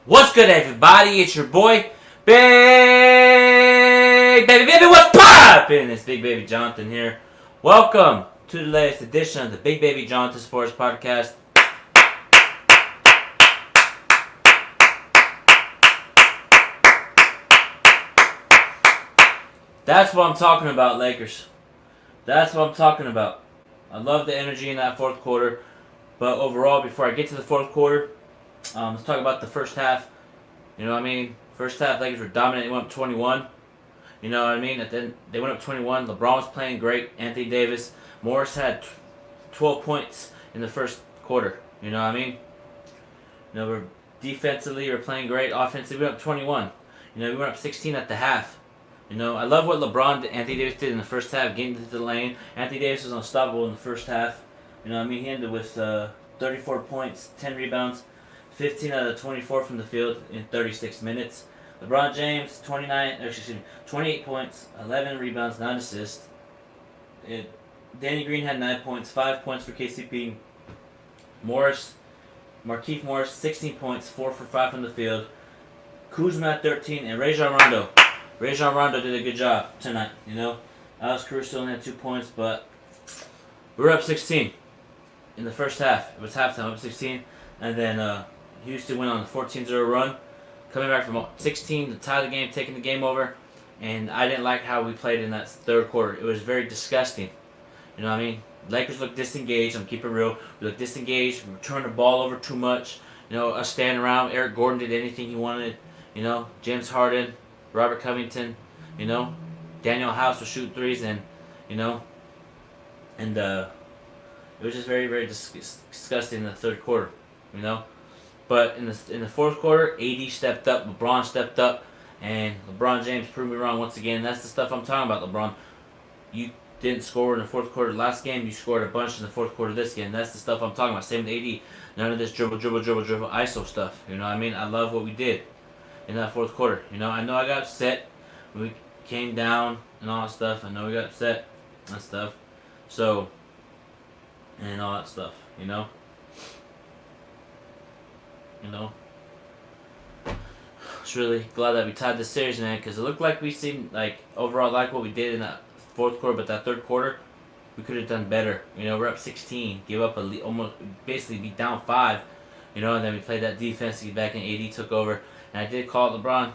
What's good, everybody? It's your boy, Big Baby. What's poppin'? It's Big Baby Jonathan here. Welcome to the latest edition of the Big Baby Jonathan Sports Podcast. That's what I'm talking about, Lakers. That's what I'm talking about. I love the energy in that fourth quarter. But overall, before I get to the fourth quarter, let's talk about the first half. You know what I mean? First half, Lakers were dominant. They went up 21. You know what I mean? Then they went up 21. LeBron was playing great. Anthony Davis. Morris had 12 points in the first quarter. You know what I mean? We're defensively, we're playing great. Offensively, we went up 21. We went up 16 at the half. I love what LeBron and Anthony Davis did in the first half, getting into the lane. Anthony Davis was unstoppable in the first half. He ended with 34 points, 10 rebounds, 15 out of 24 from the field in 36 minutes. LeBron James, 28 points, 11 rebounds, 9 assists. Danny Green had 9 points, 5 points for KCP. Markieff Morris, 16 points, 4 for 5 from the field. Kuzma at 13, and Rajon Rondo. Rajon Rondo did a good job tonight, Alex Caruso only had 2 points, but we were up 16 in the first half. It was halftime, up 16. And then Houston went on a 14-0 run, coming back from 16 to tie the game, taking the game over. And I didn't like how we played in that third quarter. It was very disgusting. You know what I mean? Lakers looked disengaged. I'm keeping it real. We looked disengaged. We turned the ball over too much. Us standing around. Eric Gordon did anything he wanted. James Harden, Robert Covington, Daniel House was shooting threes, and it was just very, very disgusting in the third quarter, But in the fourth quarter, AD stepped up, LeBron stepped up, and LeBron James proved me wrong once again. That's the stuff I'm talking about, LeBron. You didn't score in the fourth quarter last game. You scored a bunch in the fourth quarter this game. That's the stuff I'm talking about. Same with AD. None of this dribble, ISO stuff. You know what I mean? I love what we did in that fourth quarter. I know I got upset when we came down and all that stuff. I know we got upset and stuff. So, and all that stuff, Just really glad that we tied this series, man, because it looked like we seemed like overall like what we did in that fourth quarter, but that third quarter, we could have done better. We're up 16, give up almost basically be down 5, and then we played that defense to get back, and AD took over, and I did call it LeBron,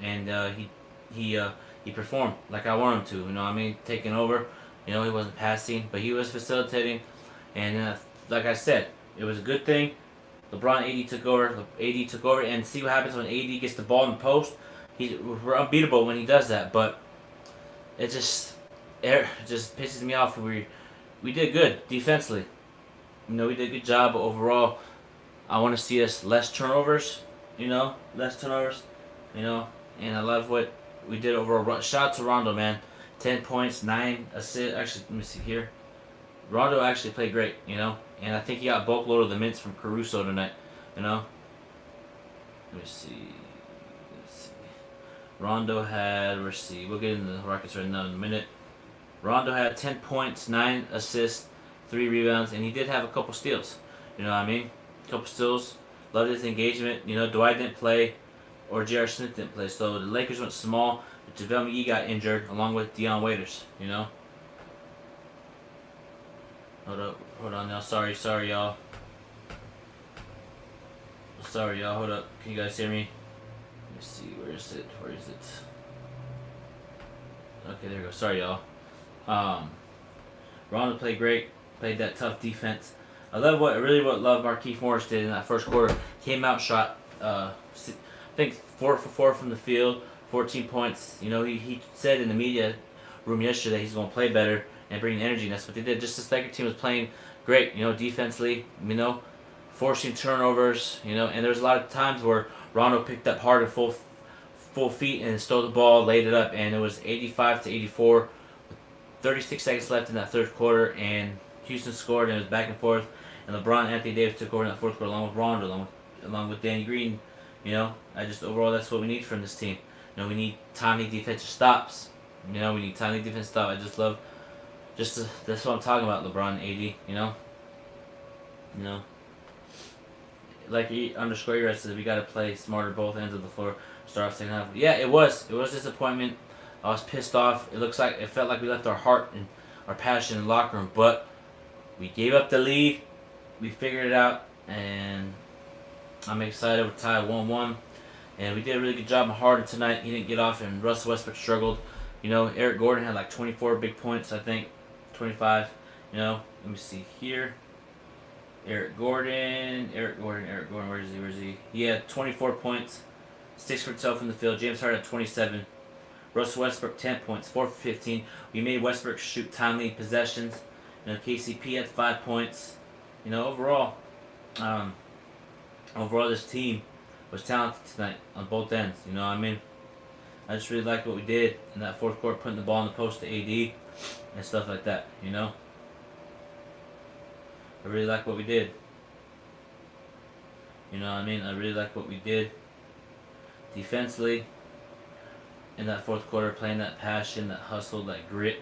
and he performed like I want him to, taking over. He wasn't passing, but he was facilitating, and like I said, it was a good thing. LeBron and AD took over, and see what happens when AD gets the ball in the post. We're unbeatable when he does that, but it just pisses me off. We did good defensively. We did a good job, but overall, I want to see us less turnovers. And I love what we did overall. Shout out to Rondo, man. 10 points, 9 assists. Actually, let me see here. Rondo actually played great, and I think he got bulk load of the mints from Caruso tonight, Let me see. Rondo had, we'll get into the Rockets right now in a minute. Rondo had 10 points, 9 assists, 3 rebounds, and he did have a couple steals. You know what I mean? A couple steals. Loved his engagement. Dwight didn't play, or J.R. Smith didn't play, so the Lakers went small. JaVale McGee got injured, along with Dion Waiters, Hold on now. Sorry, y'all. Hold up. Can you guys hear me? Let me see. Where is it? Okay, there we go. Sorry, y'all. Rondo played great. Played that tough defense. I love what Markieff Morris did in that first quarter. Came out, shot, I think 4 for 4 from the field, 14 points. He said in the media room yesterday he's going to play better and bring energy, and that's what they did. Just the second team was playing great, defensively, forcing turnovers, and there was a lot of times where Rondo picked up hard and full feet and stole the ball, laid it up, and it was 85-84, with 36 seconds left in that third quarter, and Houston scored, and it was back and forth, and LeBron and Anthony Davis took over in that fourth quarter along with Rondo, along with Danny Green. Overall that's what we need from this team. We need timely defensive stops. We need timely defensive stops. I just love. That's what I'm talking about, LeBron and AD, like _ERS says, we got to play smarter both ends of the floor. Start off second half. Yeah, it was. It was disappointment. I was pissed off. It felt like we left our heart and our passion in the locker room, but we gave up the lead. We figured it out, and I'm excited. We're tied 1-1, and we did a really good job on Harden tonight. He didn't get off, and Russell Westbrook struggled. Eric Gordon had like 24 big points, I think, 25. Let me see here. Eric Gordon, where is he? He had 24 points, 6 for himself in the field. James Harden had 27. Russell Westbrook 10 points, 4 for 15. We made Westbrook shoot timely possessions. KCP had 5 points. Overall, this team was talented tonight on both ends. You know what I mean? I just really liked what we did in that fourth quarter, putting the ball in the post to AD and stuff like that. I really like what we did. You know what I mean? I really like what we did defensively in that fourth quarter, playing that passion, that hustle, that grit,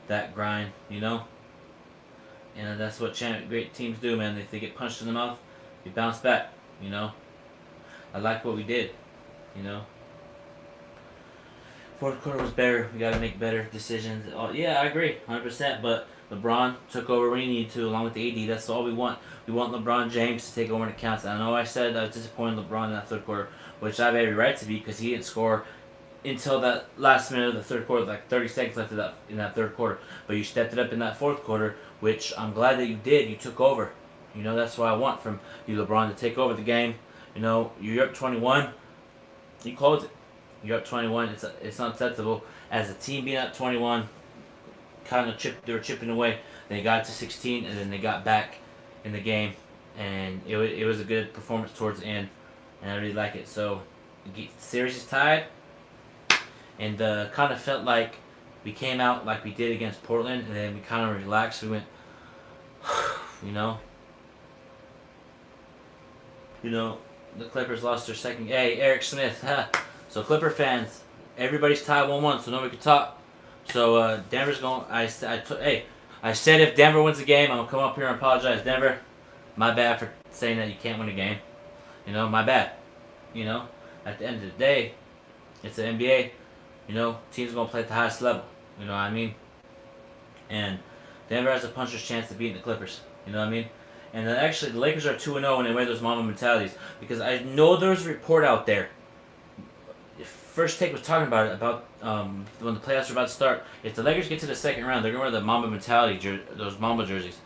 that grind, And that's what great teams do, man. If they get punched in the mouth, you bounce back, I like what we did, Fourth quarter was better. We got to make better decisions. Yeah, I agree, 100%. But LeBron took over when he needed to, along with AD. That's all we want. We want LeBron James to take over when it counts. I know I said I was disappointed in LeBron in that third quarter, which I have every right to be because he didn't score until that last minute of the third quarter, like 30 seconds left in that third quarter. But you stepped it up in that fourth quarter, which I'm glad that you did. You took over. That's what I want from you, LeBron, to take over the game. You're up 21. You close it. You're up 21. It's unacceptable. As a team being up 21, they were chipping away. They got to 16, and then they got back in the game, and it was a good performance towards the end, and I really like it. So the series is tied, and kind of felt like we came out like we did against Portland, and then we kind of relaxed. We went, the Clippers lost their second. Hey, Eric Smith. So Clipper fans, everybody's tied 1-1, so nobody can talk. So Denver's going. I said if Denver wins the game, I'm gonna come up here and apologize. Denver, my bad for saying that you can't win a game. My bad. At the end of the day, it's the NBA. Teams gonna play at the highest level. You know what I mean? And Denver has a puncher's chance of beating the Clippers. You know what I mean? And then actually, the Lakers are 2-0 when they wear those Mamba mentalities, because I know there was a report out there. First Take was talking about it, about when the playoffs are about to start. If the Lakers get to the second round, they're going to wear the Mamba mentality, those Mamba jerseys.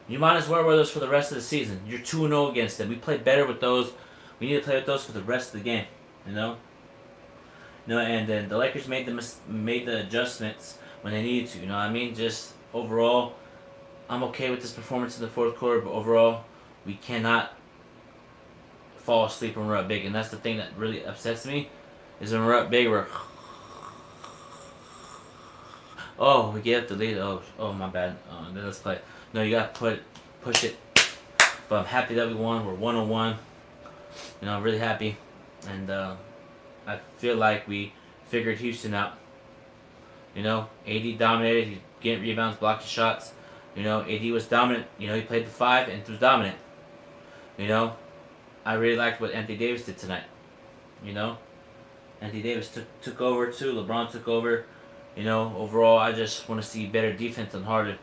You might as well wear those for the rest of the season. You're 2-0 against them. We play better with those. We need to play with those for the rest of the game. And then the Lakers made the adjustments when they needed to. You know what I mean? Just overall, I'm okay with this performance in the fourth quarter, but overall, we cannot fall asleep when we're up big. And that's the thing that really upsets me. Is when we're up big, we gave up the lead. Oh, my bad. Then let's play. No, you gotta push it. But I'm happy that we won. We're 1-1. I'm really happy, and I feel like we figured Houston out. AD dominated. He's getting rebounds, blocking shots. AD was dominant. He played the 5 and was dominant. I really liked what Anthony Davis did tonight. Anthony Davis took over too. LeBron took over. Overall, I just want to see better defense than Harden.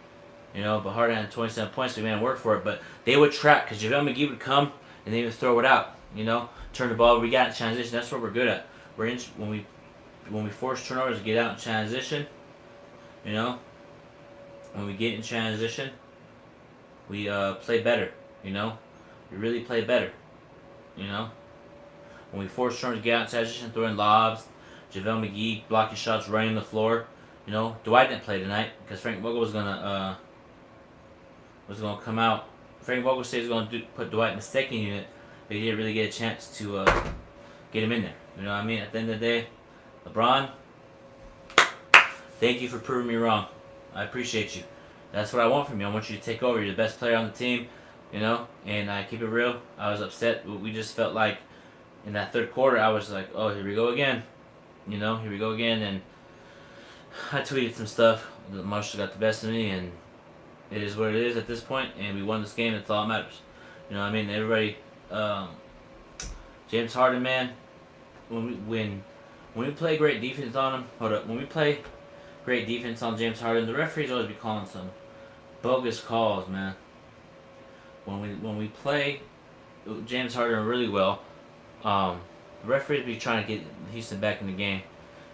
But Harden had 27 points. So we made him work for it. But they would trap because JaVale McGee would come and they would throw it out. Turn the ball. We got in transition. That's what we're good at. When we force turnovers, get out in transition. When we get in transition, we play better. We really play better. When we force turnovers, get out in transition, throwing lobs, JaVale McGee blocking shots, running the floor. Dwight didn't play tonight because Frank Vogel was gonna come out. Frank Vogel said he was gonna put Dwight in the second unit, but he didn't really get a chance to get him in there. You know what I mean? At the end of the day, LeBron, thank you for proving me wrong. I appreciate you. That's what I want from you. I want you to take over. You're the best player on the team. And I keep it real. I was upset. We just felt like in that third quarter, I was like, oh, here we go again. Here we go again. And I tweeted some stuff. Marshall got the best of me, and it is what it is at this point. And we won this game. That's all that matters. You know what I mean? Everybody um, James Harden, man, when we play great defense on him, when we play great defense on James Harden, the referees always be calling some bogus calls, man. When we play James Harden really well, the referees be trying to get Houston back in the game.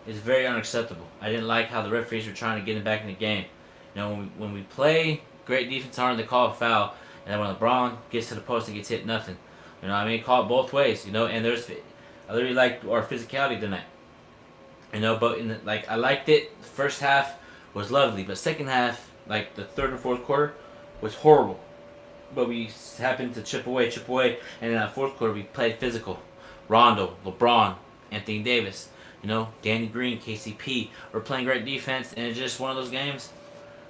It's very unacceptable. I didn't like how the referees were trying to get him back in the game. You know, when we play great defense on him, they call a foul, and then when LeBron gets to the post and gets hit, nothing. You know what I mean? Call it both ways, you know, and I really liked our physicality tonight. You know, but I liked it. The first half was lovely, but second half, like the third and fourth quarter, was horrible. But we happened to chip away, and in that fourth quarter we played physical. Rondo, LeBron, Anthony Davis, you know, Danny Green, KCP were playing great defense, and it's just one of those games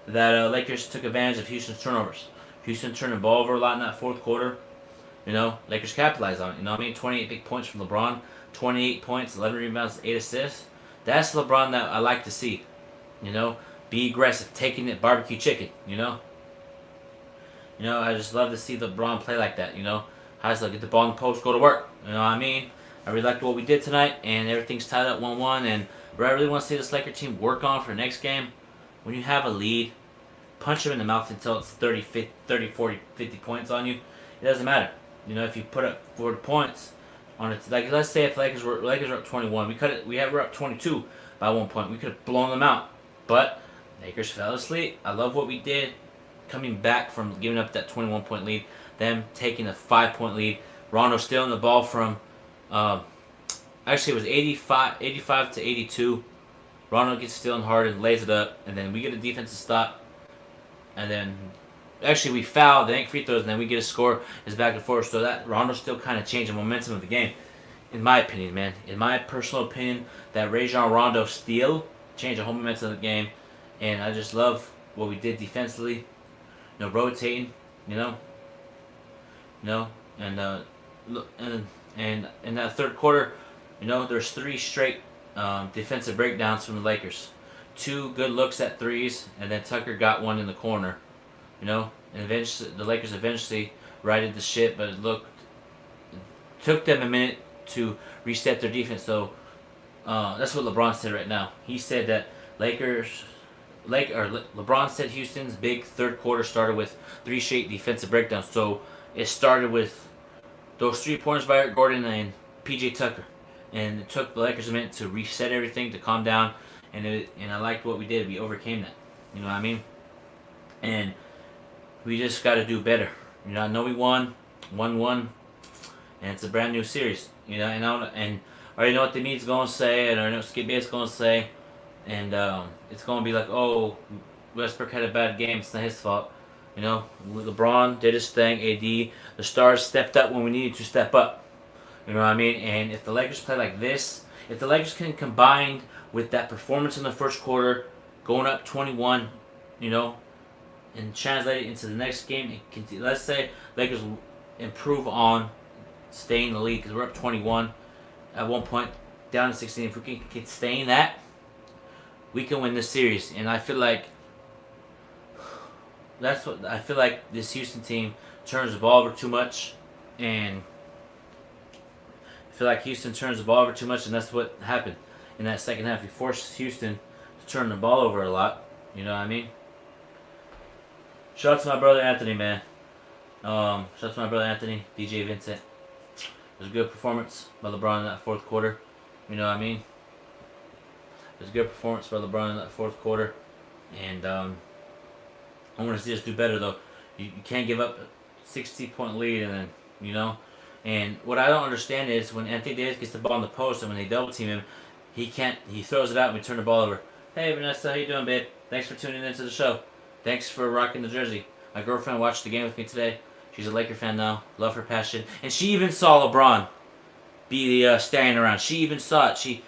that Lakers took advantage of Houston's turnovers. Houston turned the ball over a lot in that fourth quarter. You know, Lakers capitalized on it. You know what I mean? 28 big points from LeBron, 28 points, 11 rebounds, 8 assists. That's the LeBron that I like to see. You know, be aggressive, taking it, barbecue chicken. You know, I just love to see LeBron play like that. You know, I just like get the ball in the post, go to work. You know what I mean? I really liked what we did tonight, and everything's tied up 1-1. And what I really want to see this Laker team work on for the next game, when you have a lead, punch them in the mouth until it's 30, 40, 50 points on you. It doesn't matter. You know, if you put up 40 points on it, like let's say if Lakers were up 21, we're up 22 by 1 point. We could have blown them out, but Lakers fell asleep. I love what we did, coming back from giving up that 21-point lead, them taking a 5-point lead. Rondo stealing the ball from, actually it was 85 to 82. Rondo gets stealing hard and lays it up, and then we get a defensive stop, and then actually we foul, they ain't free throws, and then we get a score. It's back and forth, so that Rondo still kind of changed the momentum of the game, in my opinion, man. In my personal opinion, that Rajon Rondo steal changed the whole momentum of the game, and I just love what we did defensively. You know, rotating, and in that third quarter, there's 3 straight defensive breakdowns from the Lakers. 2 good looks at threes, and then Tucker got one in the corner. And eventually the Lakers righted the ship, but it took them a minute to reset their defense. So that's what LeBron said right now. He said that LeBron said Houston's big third quarter started with 3 straight defensive breakdowns. So it started with those 3 pointers by Eric Gordon and PJ Tucker, and it took the Lakers a minute to reset everything, to calm down, and I liked what we did. We overcame that. You know what I mean? And we just got to do better. I know we won 1-1, and it's a brand new series. And I already know what the media's going to say, and I know what Skip Bates going to say, and it's going to be like, oh, Westbrook had a bad game. It's not his fault. LeBron did his thing. AD, the stars stepped up when we needed to step up. You know what I mean? And if the Lakers play like this, if the Lakers can combine with that performance in the first quarter, going up 21, and translate it into the next game, let's say Lakers improve on staying in the lead, because we're up 21 at one point, down to 16. If we can stay in that, we can win this series. And I feel like this Houston team turns the ball over too much, and that's what happened in that second half. We forced Houston to turn the ball over a lot. You know what I mean? Shout out to my brother Anthony, man. Shout out to my brother Anthony, DJ Vincent. It was a good performance by LeBron in that fourth quarter. You know what I mean? It was a good performance by LeBron in that fourth quarter. And I want to see us do better, though. You can't give up a 60-point lead and then, And what I don't understand is when Anthony Davis gets the ball in the post and when they double team him, he throws it out and we turn the ball over. Hey, Vanessa, how you doing, babe? Thanks for tuning into the show. Thanks for rocking the jersey. My girlfriend watched the game with me today. She's a Laker fan now. Love her passion. And she even saw LeBron be standing around. She even saw it. She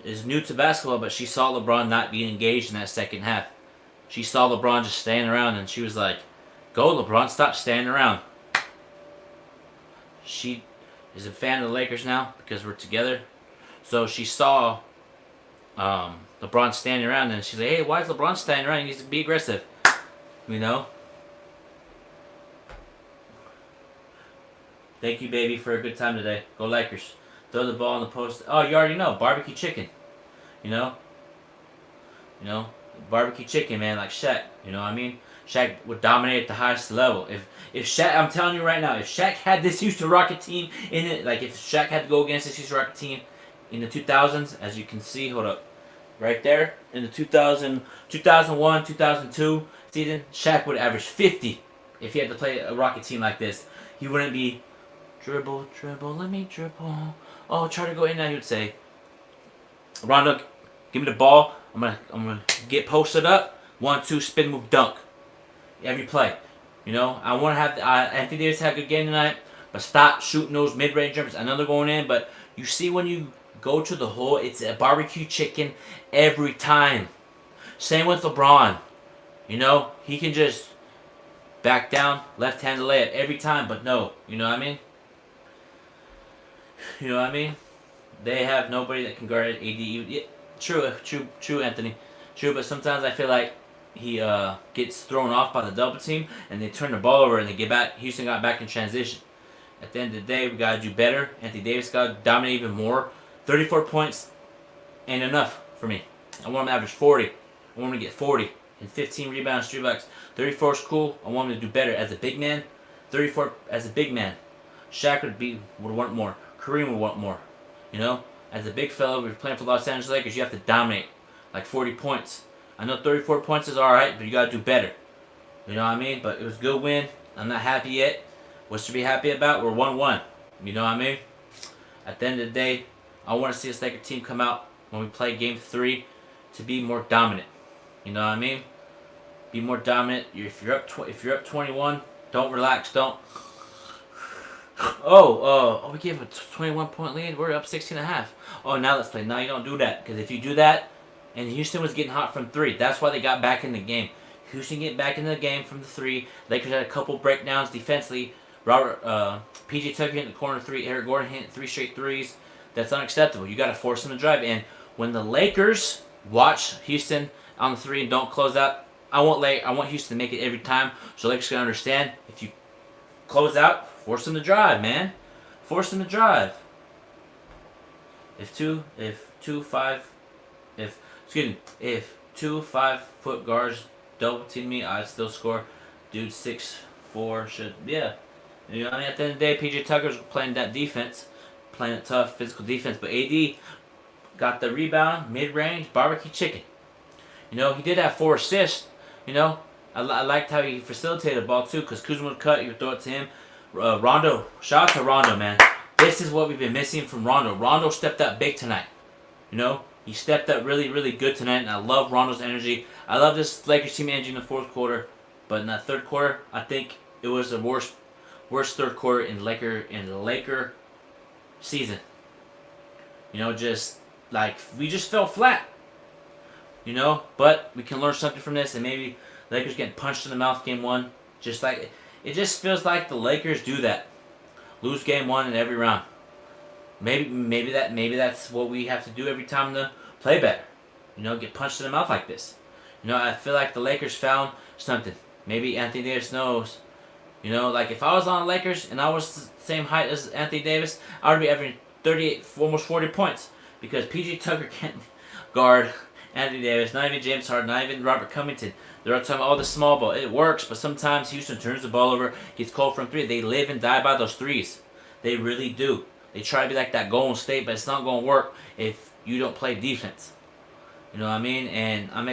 is new to basketball, but she saw LeBron not being engaged in that second half. She saw LeBron just standing around, and she was like, go, LeBron, stop standing around. She is a fan of the Lakers now because we're together. So she saw LeBron standing around, and she's like, hey, why is LeBron standing around? He needs to be aggressive. Thank you, baby, for a good time today. Go Lakers. Throw the ball in the post. Oh, you already know. Barbecue chicken. You know? You know? Barbecue chicken, man, like Shaq. You know what I mean? Shaq would dominate at the highest level. If Shaq, I'm telling you right now, if Shaq had this Houston Rocket team in it, like if Shaq had to go against this Houston Rocket team in the 2000s, as you can see, hold up, right there, in the 2001, 2002 season, Shaq would average 50 if he had to play a Rocket team like this. He wouldn't be, dribble, dribble, let me dribble. Oh, try to go in now, he would say, Rondo, give me the ball. I'm gonna get posted up. 1-2 spin move dunk. Every play. You know, I want to have Anthony Davis had a good game tonight, but stop shooting those mid-range jumpers. I know they're going in, but you see when you go to the hole, it's a barbecue chicken every time. Same with LeBron. You know, he can just back down, left-handed layup every time, but no. You know what I mean? You know what I mean? They have nobody that can guard AD. Yeah, true, Anthony. True, but sometimes I feel like he gets thrown off by the double team, and they turn the ball over, and they get back. Houston got back in transition. At the end of the day, we gotta do better. Anthony Davis gotta dominate even more. 34 points ain't enough for me. I want him to average 40. I want him to get 40 and 15 rebounds, 3 blocks. 34 is cool. I want him to do better as a big man. 34 as a big man. Shaq would want more. Kareem would want more. You know, as a big fellow, we're playing for Los Angeles Lakers. You have to dominate, like 40 points. I know 34 points is all right, but you gotta do better. You know what I mean? But it was a good win. I'm not happy yet. What's to be happy about? We're 1-1. You know what I mean? At the end of the day, I want to see this Lakers team come out when we play Game 3 to be more dominant. You know what I mean? Be more dominant. If you're up 21, don't relax. Don't. Oh, we gave a 21-point lead. We're up 16.5. Oh, now let's play. Now you don't do that, because if you do that, and Houston was getting hot from 3. That's why they got back in the game. Houston getting back in the game from the 3. Lakers had a couple breakdowns defensively. PJ Tucker hitting the corner 3. Eric Gordon hitting 3 straight threes. That's unacceptable. You got to force them to drive. And when the Lakers watch Houston on the 3 and don't close out, I want Houston to make it every time, so Lakers can understand. If you close out, force them to drive, man. Force them to drive. If two 5-foot guards double team me, I'd still score. Dude, 6'4" should, yeah. You know, I mean, at the end of the day, PJ Tucker's playing that defense, playing it tough, physical defense. But AD got the rebound, mid-range, barbecue chicken. You know, he did have 4 assists. You know, I liked how he facilitated the ball too, because Kuzma would cut, you would throw it to him. Rondo, shout out to Rondo, man. This is what we've been missing from Rondo. Rondo stepped up big tonight. You know, he stepped up really, really good tonight, and I love Rondo's energy. I love this Lakers team energy in the 4th quarter, but in that 3rd quarter, I think it was the worst 3rd quarter in the Laker season. You know, just like we just fell flat. You know, but we can learn something from this, and maybe Lakers getting punched in the mouth game 1. Just like it just feels like the Lakers do that, lose game 1 in every round. Maybe that's what we have to do every time to play better. You know, get punched in the mouth like this. You know, I feel like the Lakers found something. Maybe Anthony Davis knows. You know, like if I was on the Lakers and I was the same height as Anthony Davis, I would be averaging 38, almost 40 points, because PJ Tucker can't guard Anthony Davis, not even James Harden, not even Robert Covington. They're all talking about all the small ball. It works, but sometimes Houston turns the ball over, gets cold from 3. They live and die by those 3s. They really do. They try to be like that Golden State, but it's not going to work if you don't play defense. You know what I mean? And I'm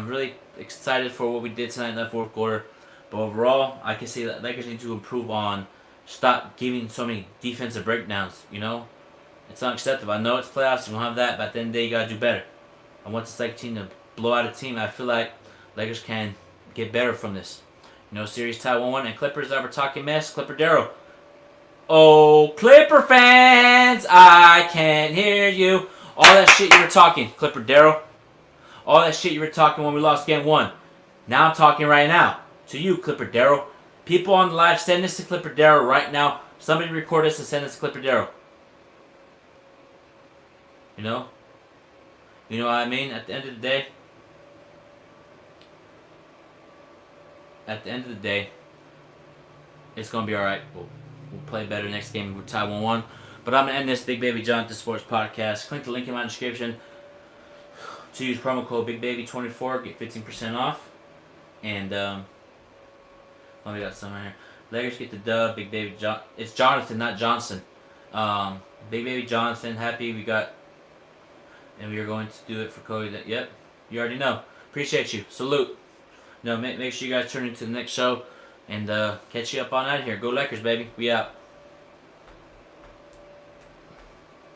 really excited for what we did tonight in that 4th quarter. But overall, I can see that Lakers need to improve on stop giving so many defensive breakdowns. You know, it's unacceptable. I know it's playoffs, you don't have that, but at the end of the day, you gotta do better. I want this Lakers team to blow out a team. I feel like Lakers can get better from this. You know, series tie 1-1, and Clippers that were talking mess. Clipper Darrow. Oh, Clipper fans, I can't hear you. All that shit you were talking, Clipper Darrow. All that shit you were talking when we lost game 1. Now I'm talking right now to you, Clipper Darrow. People on the live, send this to Clipper Darrow right now. Somebody record this and send this to Clipper Darrow. You know? You know what I mean? At the end of the day, it's going to be alright. we'll play better next game. We're tied 1-1. But I'm going to end this Big Baby Jonathan Sports Podcast. Click the link in my description to use promo code BigBaby24. Get 15% off. And, we got some right here. Lakers get the dub. Big Baby it's Jonathan, not Johnson. Big Baby Jonathan, happy we got. And we are going to do it for Cody. Yep, you already know. Appreciate you. Salute. No, make sure you guys turn into the next show. And catch you up on out of here. Go Lakers, baby. We out.